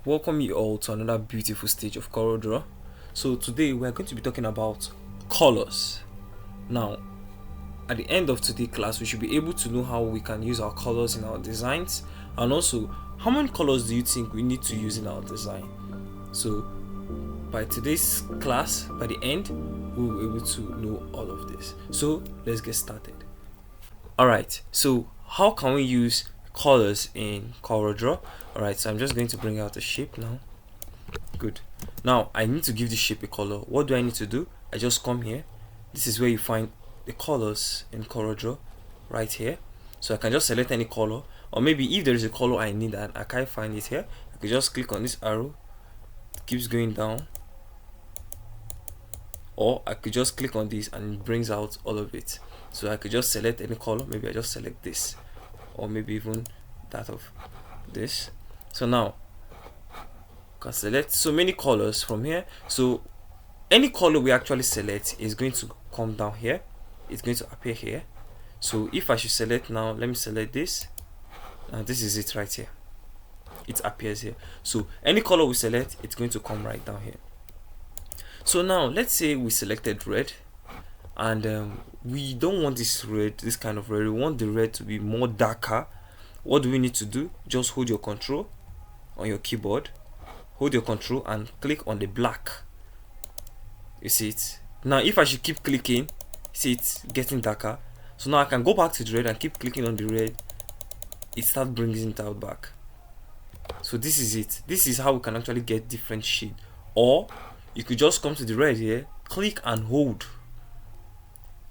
Welcome you all to another beautiful stage of CorelDRAW. So today we are going to be talking about colors. Now, at the end of today's class, we should be able to know how we can use our colors in our designs, and also how many colors do you think we need to use in our design. So by today's class, by the end, we will be able to know all of this. So let's get started. Alright, so how can we use colors in CorelDRAW? Alright, so I'm just going to bring out the shape now. Good. Now I need to give the shape a color. What do I need to do? I just come here. This is where you find the colors in CorelDRAW, right here. So I can just select any color, or maybe if there is a color I need and I can't find it here, I could just click on this arrow. It keeps going down, or I could just click on this and it brings out all of it. So I could just select any color. Maybe I just select this, or maybe even that of this. So now I can select so many colors from here. So any color we actually select is going to come down here. It's going to appear here. So if I should select now, let me select this, and this is it right here. It appears here. So any color we select, it's going to come right down here. So now let's say we selected red, and we don't want this red, this kind of red. We want the red to be more darker. What do we need to do? Just hold your control on your keyboard, hold your control and click on the black. You see it now. If I should keep clicking, see it's getting darker. So now I can go back to the red and keep clicking on the red. It starts bringing it out back. So this is it. This is how we can actually get different shade. Or you could just come to the red here, click and hold,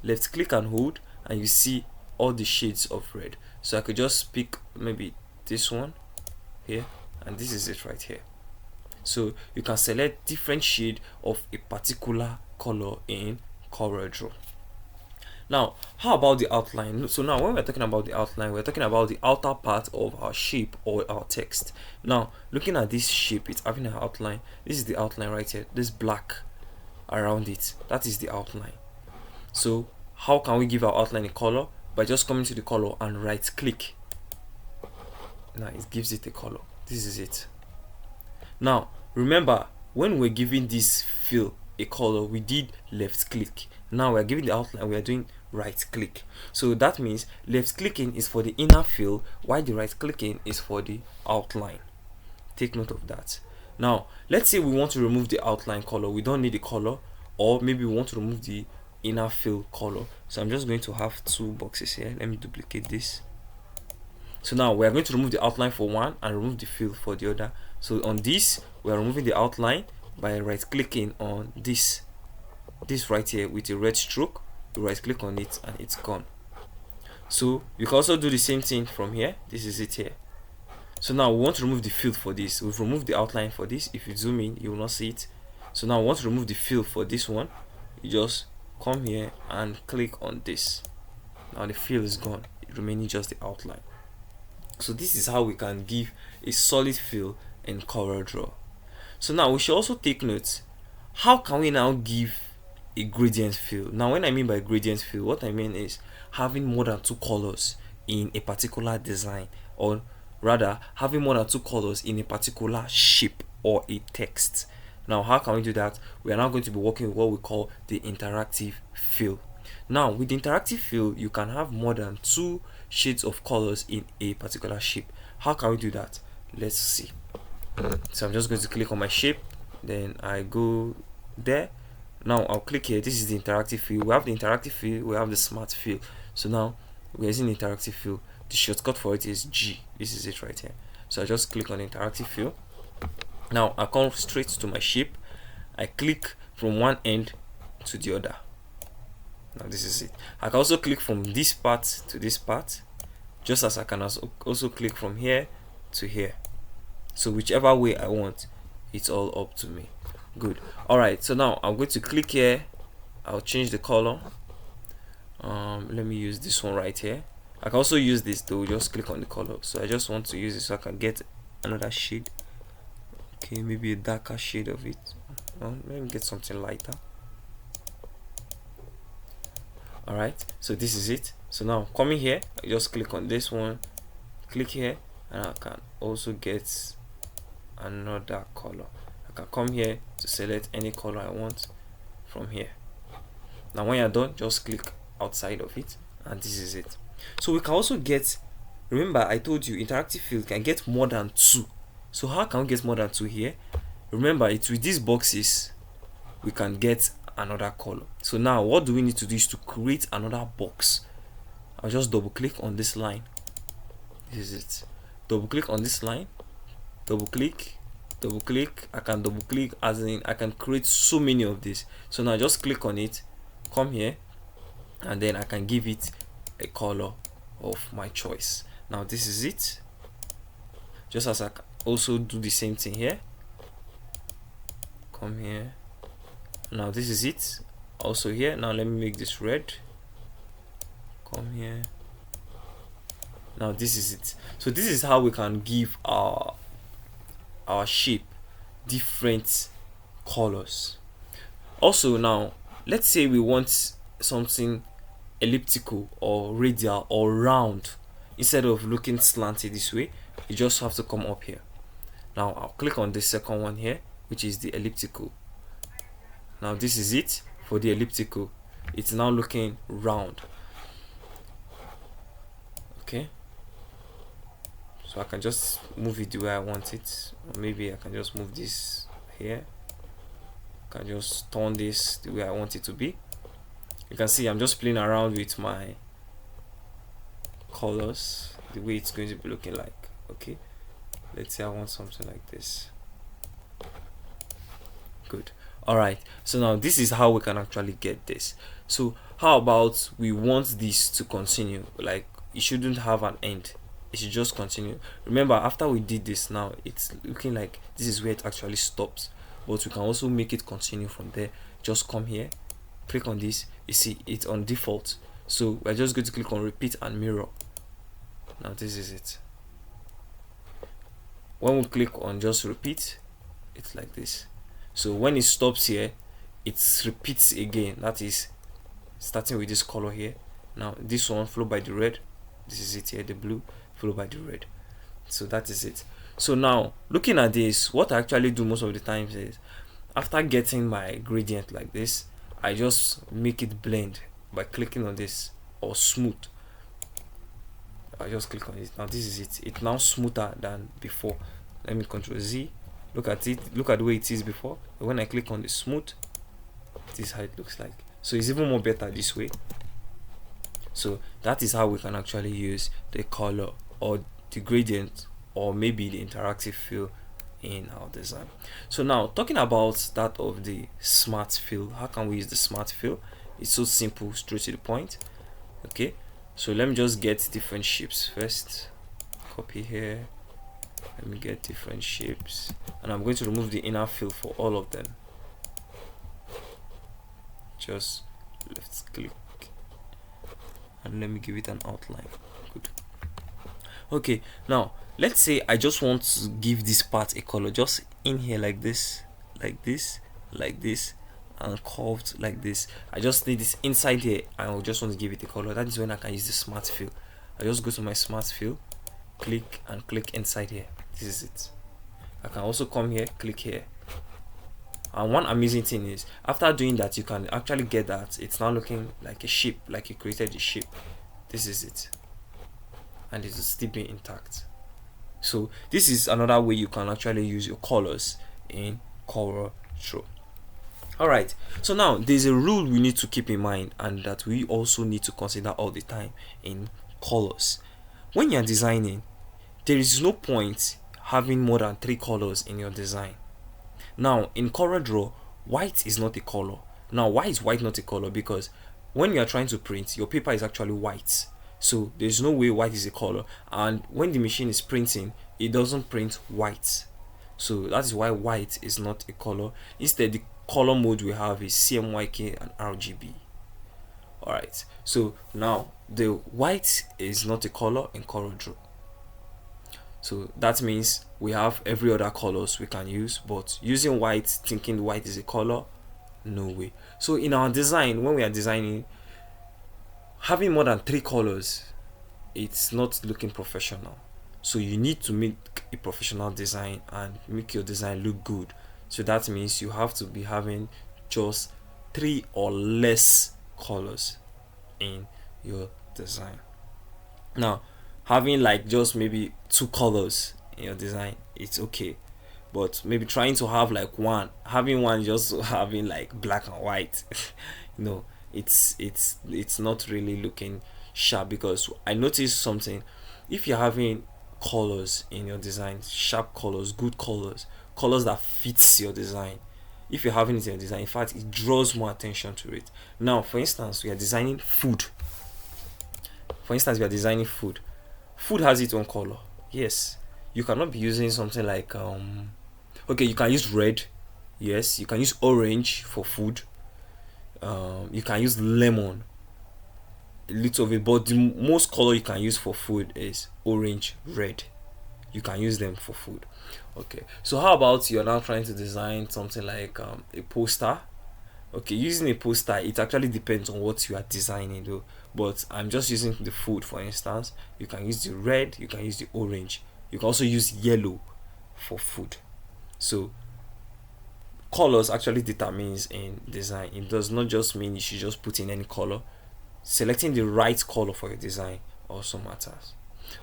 left click and hold, and you see all the shades of red. So I could just pick maybe this one here, and this is it right here. So you can select different shade of a particular color in CorelDRAW. Now, how about the outline? So now when we're talking about the outline, we're talking about the outer part of our shape or our text. Now, looking at this shape, it's having an outline. This is the outline right here. This black around it, that is the outline. So how can we give our outline a color? By just coming to the color and right click. Now it gives it a color. This is it. Now remember, when we're giving this fill a color, we did left click. Now we're giving the outline, we are doing right click. So that means left clicking is for the inner fill, while the right clicking is for the outline. Take note of that. Now let's say we want to remove the outline color. We don't need the color, or maybe we want to remove the inner fill color. So I'm just going to have two boxes here. Let me duplicate this. So now we are going to remove the outline for one and remove the fill for the other. So on this, we are removing the outline by right clicking on this right here with a red stroke. You right click on it and it's gone. So you can also do the same thing from here. This is it here. So now we want to remove the fill for this. We've removed the outline for this. If you zoom in, you will not see it. So now we want to remove the fill for this one. You just come here and click on this. Now the fill is gone, remaining just the outline. So this is how we can give a solid fill in CorelDRAW. So now we should also take note, how can we now give a gradient fill? Now when I mean by gradient fill, what I mean is having more than two colors in a particular design, or rather having more than two colors in a particular shape or a text. Now how can we do that? We are now going to be working with what we call the interactive fill. Now with the interactive fill, you can have more than two shades of colors in a particular shape. How can we do that? Let's see. So I'm just going to click on my shape, then I go there. Now I'll click here. This is the interactive fill. We have the interactive fill, we have the smart fill. So now we're using the interactive fill. The shortcut for it is G. This is it right here. So I just click on the interactive fill. Now I come straight to my shape. I click from one end to the other. Now this is it. I can also click from this part to this part, just as I can also click from here to here. So whichever way I want, it's all up to me. Good. Alright, so now I'm going to click here. I'll change the color. Let me use this one right here. I can also use this though, just click on the color. So I just want to use it so I can get another shade. Okay, maybe a darker shade of it. Let me get something lighter. Alright, so this is it. So now coming here, I just click on this one, click here, and I can also get another color. I can come here to select any color I want from here. Now when you're done, just click outside of it, and this is it. So we can also get, remember I told you interactive field can get more than 2. So how can we get more than 2 here? Remember, it's with these boxes we can get another color. So now what do we need to do is to create another box. I'll just double click on this line. This is it. Double click on this line, double click, I can double click, as in I can create so many of these. So now just click on it, come here, and then I can give it a color of my choice. Now this is it. Just as I can also do the same thing here, come here. Now this is it also here. Now let me make this red, come here. Now this is it. So this is how we can give our shape different colors. Also, now let's say we want something elliptical or radial or round. Instead of looking slanted this way, you just have to come up here. Now I'll click on the second one here, which is the elliptical. Now this is it for the elliptical. It's now looking round. Okay, so I can just move it the way I want it, or maybe I can just move this here. I can just turn this the way I want it to be. You can see I'm just playing around with my colors, the way it's going to be looking like. Okay, let's say I want something like this. Good. Alright, so now this is how we can actually get this. So how about we want this to continue? Like, it shouldn't have an end, it should just continue. Remember, after we did this, now it's looking like this is where it actually stops, but we can also make it continue from there. Just come here, click on this, you see it's on default, so we're just going to click on repeat and mirror. Now this is it. When we click on just repeat, it's like this. So when it stops here, it repeats again. That is starting with this color here. Now this one followed by the red, this is it here, the blue followed by the red. So that is it. So now looking at this, what I actually do most of the times is, after getting my gradient like this, I just make it blend by clicking on this, or smooth. I just click on it. Now this is it. It's now smoother than before. Let me Control Z. Look at it. Look at the way it is before. When I click on the smooth, this is how it looks like. So it's even more better this way. So that is how we can actually use the color or the gradient or maybe the interactive fill in our design. So now talking about that of the smart fill, how can we use the smart fill? It's so simple, straight to the point. Okay, so let me just get different shapes first. Copy here. Let me get different shapes, and I'm going to remove the inner fill for all of them. Just left click and let me give it an outline. Good. Okay, now let's say I just want to give this part a color, just in here like this, like this, like this, and curved like this. I just need this inside here, and I just want to give it a color. That is when I can use the smart fill. I just go to my smart fill, click and click inside here. This is it. I can also come here, click here, and one amazing thing is, after doing that, you can actually get that it's now looking like a shape, like you created the shape. This is it, and it will still be intact. So this is another way you can actually use your colors in CorelDRAW. Alright, so now there's a rule we need to keep in mind, and that we also need to consider all the time in colors. When you're designing, there is no point having more than 3 colors in your design. Now in CorelDRAW, white is not a color. Now why is white not a color? Because when you are trying to print, your paper is actually white, so there's no way white is a color, and when the machine is printing, it doesn't print white. So that is why white is not a color. Instead, the color mode we have is CMYK and RGB. Alright, so now the white is not a color in CorelDRAW. So that means we have every other colors we can use, but using white, thinking white is a color, no way. So in our design, when we are designing, having more than 3 colors, it's not looking professional. So you need to make a professional design and make your design look good. So that means you have to be having just 3 or less colors in your design. Now, having like just maybe 2 colors in your design, it's okay, but maybe trying to have like having one just having like black and white no, it's not really looking sharp. Because I noticed something: if you're having colors in your design, sharp colors, good colors, colors that fits your design, if you're having it in your design, in fact, it draws more attention to it. Now, for instance, we are designing food. Food has its own color. Yes, you cannot be using something like okay, you can use red. Yes, you can use orange for food. You can use lemon, a little of it, but the most color you can use for food is orange, red. You can use them for food. Okay, so how about you're now trying to design something like a poster? Okay, using a poster, it actually depends on what you are designing though, but I'm just using the food for instance. You can use the red, you can use the orange, you can also use yellow for food. So colors actually determines in design. It does not just mean you should just put in any color. Selecting the right color for your design also matters.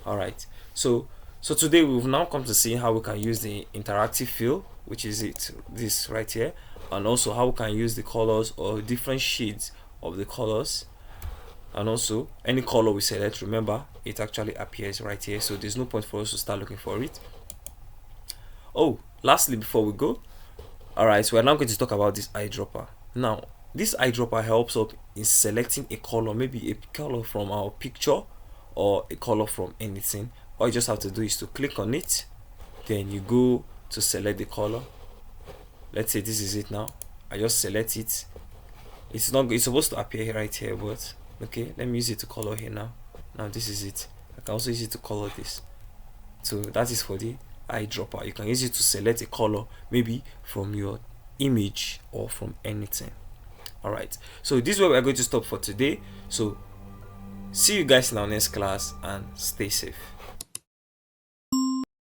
All right, so today we've now come to see how we can use the interactive fill, which is this right here, and also how we can use the colors or different shades of the colors. And also any color we select, remember, it actually appears right here, so there's no point for us to start looking for it. Oh, lastly, before we go, all right, so we're now going to talk about this eyedropper. Now, this eyedropper helps us in selecting a color, maybe a color from our picture or a color from anything. All you just have to do is to click on it, then you go to select the color. Let's say this is it. Now I just select it. It's supposed to appear right here, but okay, let me use it to color here. Now this is it. I can also use it to color this. So that is for the eyedropper. You can use it to select a color, maybe from your image or from anything. All right, so this is where we're going to stop for today. So see you guys in our next class, and stay safe.